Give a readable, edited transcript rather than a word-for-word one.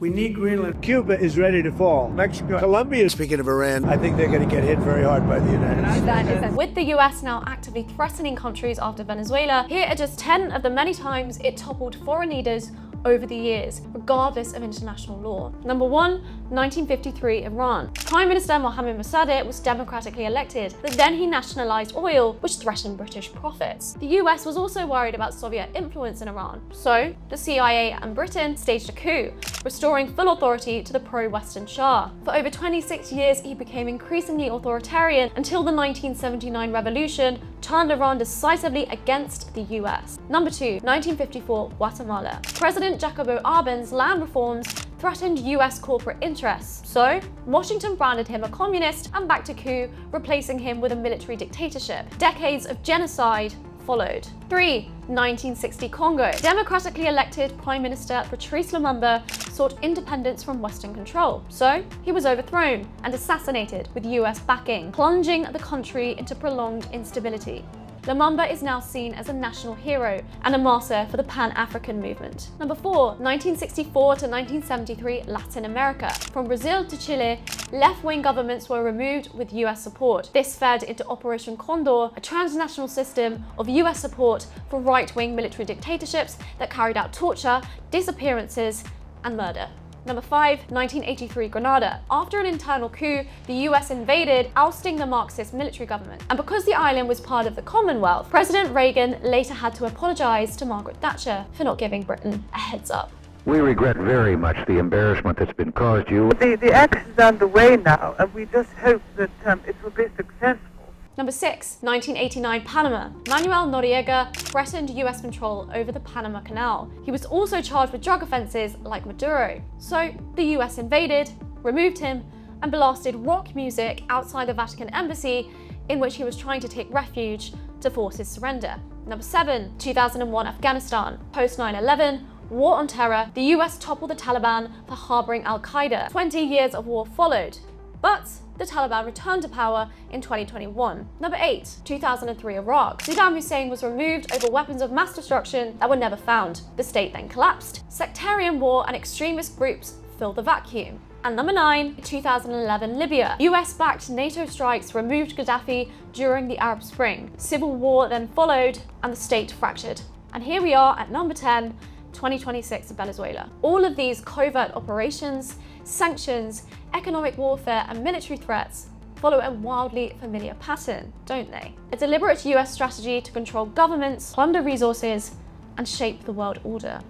We need Greenland. Cuba is ready to fall. Mexico, Colombia. Speaking of Iran, I think they're going to get hit very hard by the United States. With the US now actively threatening countries after Venezuela, here are just 10 of the many times it toppled foreign leaders over the years, regardless of international law. Number 1, 1953 Iran. Prime Minister Mohammad Mossadegh was democratically elected, but then he nationalized oil, which threatened British profits. The US was also worried about Soviet influence in Iran, so the CIA and Britain staged a coup, restoring full authority to the pro-Western Shah. For over 26 years, he became increasingly authoritarian until the 1979 revolution turned Iran decisively against the US. Number 2, 1954 Guatemala. President Jacobo Arbenz land reforms threatened US corporate interests, so Washington branded him a communist and backed a coup, replacing him with a military dictatorship. Decades of genocide followed. 3, 1960 Congo. Democratically elected Prime Minister Patrice Lumumba sought independence from Western control, so he was overthrown and assassinated with US backing, plunging the country into prolonged instability. Lumumba is now seen as a national hero and a martyr for the Pan-African movement. Number 4, 1964 to 1973 Latin America. From Brazil to Chile, left-wing governments were removed with US support. This fed into Operation Condor, a transnational system of US support for right-wing military dictatorships that carried out torture, disappearances, and murder. Number 5, 1983 Grenada. After an internal coup, the US invaded, ousting the Marxist military government. And because the island was part of the Commonwealth, President Reagan later had to apologize to Margaret Thatcher for not giving Britain a heads up. We regret very much the embarrassment that's been caused you. The action is underway now, and we just hope that it will be successful. Number 6, 1989 Panama. Manuel Noriega threatened US control over the Panama Canal. He was also charged with drug offenses like Maduro. So the US invaded, removed him, and blasted rock music outside the Vatican embassy in which he was trying to take refuge to force his surrender. Number 7, 2001 Afghanistan. Post 9/11, war on terror, the US toppled the Taliban for harboring Al-Qaeda. 20 years of war followed, but the Taliban returned to power in 2021. Number 8, 2003 Iraq. Saddam Hussein was removed over weapons of mass destruction that were never found. The state then collapsed. Sectarian war and extremist groups filled the vacuum. And number 9, 2011 Libya. US-backed NATO strikes removed Gaddafi during the Arab Spring. Civil war then followed and the state fractured. And here we are at number 10, 2026 Venezuela. All of these covert operations, sanctions, economic warfare, and military threats follow a wildly familiar pattern, don't they? A deliberate US strategy to control governments, plunder resources, and shape the world order.